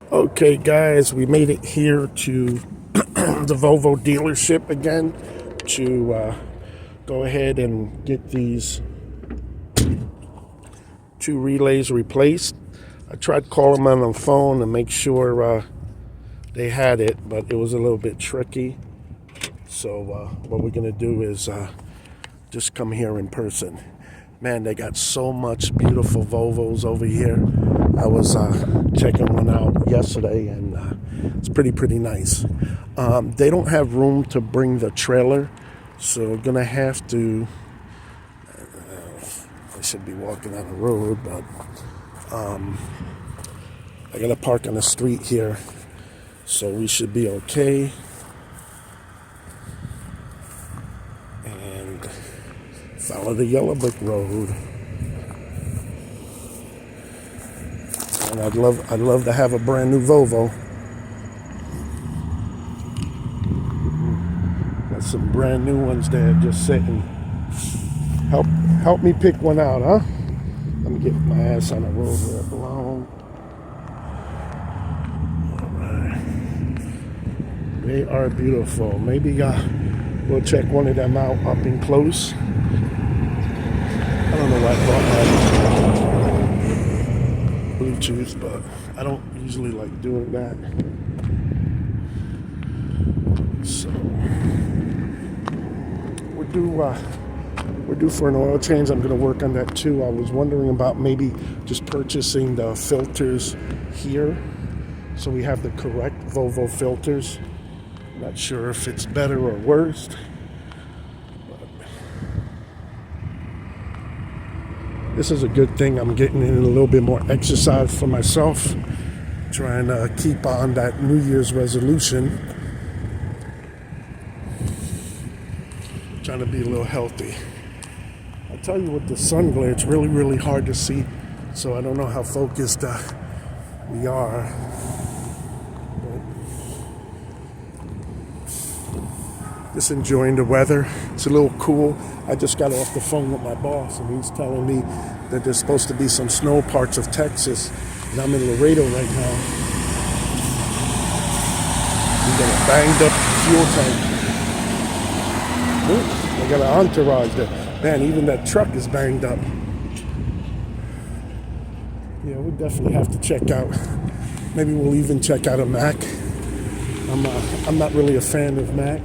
Okay, guys, we made it here to the Volvo dealership again to go ahead and get these two relays replaced. I tried calling them on the phone to make sure they had it, but it was a little bit tricky. So what we're going to do is just come here in person. Man, they got so much beautiful Volvos over here. I was checking one out yesterday, and it's pretty nice. They don't have room to bring the trailer, so we're gonna have to. I should be walking on the road, but I gotta park on the street here, so we should be okay. And follow the yellow brick road. And I'd love to have a brand new Volvo. Got some brand new ones there just sitting. Help me pick one out, huh? Let me get my ass on the road where it belongs. All right. They are beautiful. Maybe we'll check one of them out up and close. I don't know why I bought that Bluetooth, but I don't usually like doing that. So we're due for an oil change. I'm going to work on that too. I was wondering about maybe just purchasing the filters here, so we have the correct Volvo filters. Not sure if it's better or worse. This is a good thing. I'm getting in a little bit more exercise for myself, trying to keep on that New Year's resolution, trying to be a little healthy. I'll tell you, with the sun glare, it's really hard to see, so I don't know how focused we are. Just enjoying the weather. It's a little cool. I just got off the phone with my boss, and he's telling me that there's supposed to be some snow parts of Texas, and I'm in Laredo right now. We got a banged up fuel tank. Ooh, I got an entourage there. Man, even that truck is banged up. Yeah, we definitely have to check out. Maybe we'll even check out a Mac. I'm not really a fan of Mac,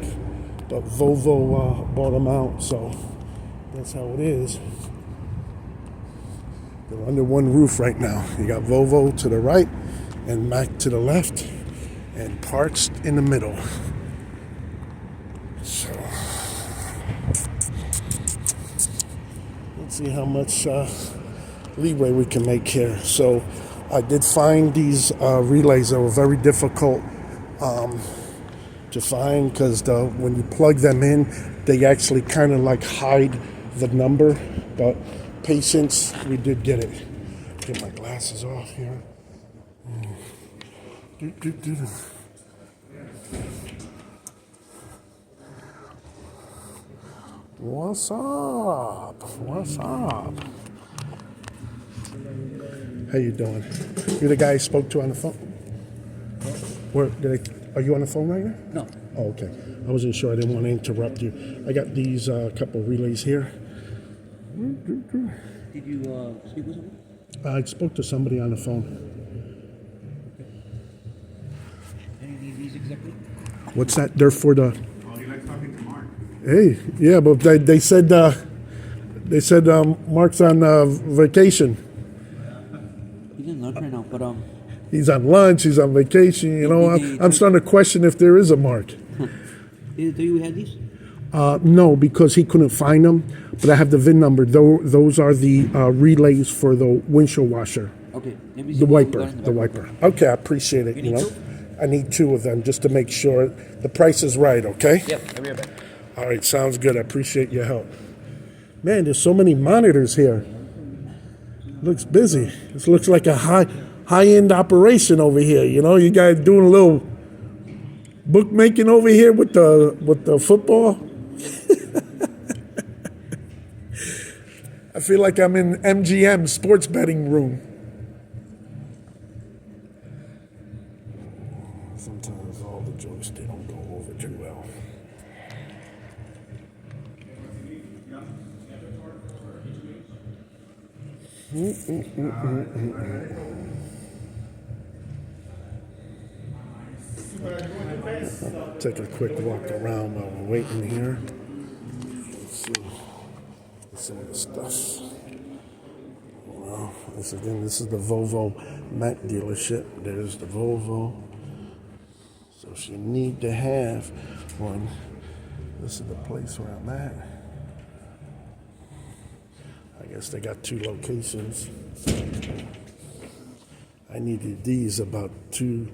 but Volvo bought them out, so that's how it is. They're under one roof right now. You got Volvo to the right and Mac to the left and parts in the middle. So let's see how much leeway we can make here. So I did find these relays that were very difficult to find, because when you plug them in, they actually kind of like hide the number. But patience, we did get it. Get my glasses off here. What's up? What's up? How you doing? You're the guy I spoke to on the phone? Are you on the phone right now? No. Oh, okay. I wasn't sure. I didn't want to interrupt you. I got these couple relays here. Did you speak with someone? I spoke to somebody on the phone. Any of these exactly? What's that? They're for the... Oh, you like talking to Mark? Hey, yeah, but they said Mark's on vacation. He's in lunch right now, but He's on lunch. He's on vacation. You know, I'm starting to question if there is a Mark. do you have these? No, because he couldn't find them. But I have the VIN number. Those are the relays for the windshield washer. Okay. The wiper. Okay, I appreciate it. You know, two? I need two of them just to make sure the price is right. Okay. Yep. I'll be right back. All right, sounds good. I appreciate your help. Man, there's so many monitors here. Looks busy. This looks like a high-end operation over here. You know, you guys doing a little bookmaking over here with the football. I feel like I'm in MGM sports betting room. Sometimes all the joints, they don't go over too well. Take a quick walk around while we're waiting here. Let's see some of the stuff. Well, this is the Volvo Mac dealership. There's the Volvo. So if you need to have one, this is the place where I'm at. I guess they got 2 locations. I needed these about 3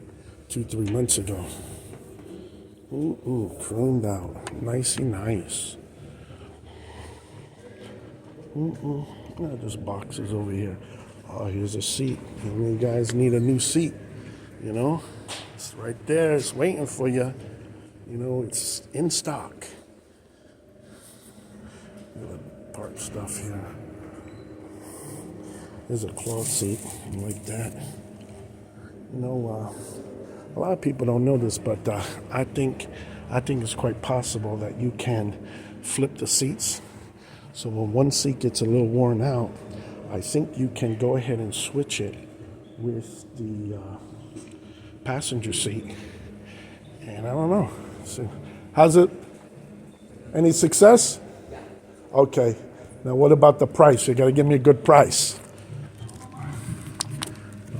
months ago. Chromed out. Nicey nice. There's boxes over here. Oh, here's a seat. You guys need a new seat. You know, it's right there. It's waiting for you. You know, it's in stock. Part stuff here. There's a cloth seat like that. You know, a lot of people don't know this, but I think it's quite possible that you can flip the seats. So when one seat gets a little worn out, I think you can go ahead and switch it with the passenger seat. And I don't know. So, how's it? Any success? Okay. Now what about the price? You got to give me a good price.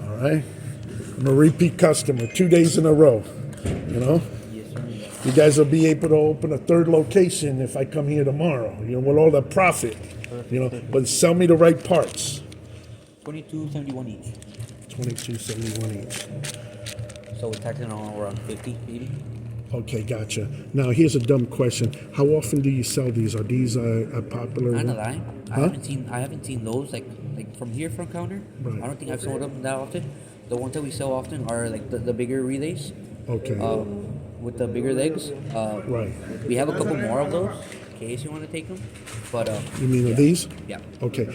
All right. I'm a repeat customer, 2 days in a row. You know? Yes, sir. You guys will be able to open a 3rd location if I come here tomorrow. You know, with all the profit. You know, but sell me the right parts. $22.71 each. $22.71 each. So we're taxing on around 50, maybe. Okay, gotcha. Now here's a dumb question: how often do you sell these? Are these a popular? Not one? gonna lie, Huh? I haven't seen those like from here front counter. Right. I don't think I've sold them that often. The ones that we sell often are like the bigger relays. Okay. With the bigger legs. Right. We have a couple more of those in case you want to take them. But You mean yeah. these? Yeah. Okay.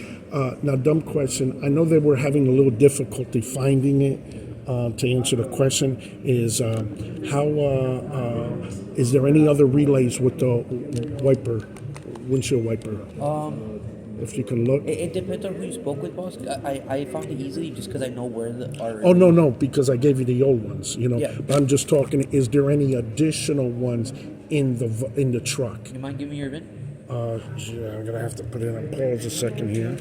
Now, dumb question. I know they were having a little difficulty finding it. To answer the question is is there any other relays with the windshield wiper? If you can look. It depends on who you spoke with, boss. I found it easily just because I know where our. Oh no, because I gave you the old ones, you know. Yeah. But I'm just talking. Is there any additional ones in the truck? You mind giving me your VIN? Yeah, I'm gonna have to put it on pause a second here.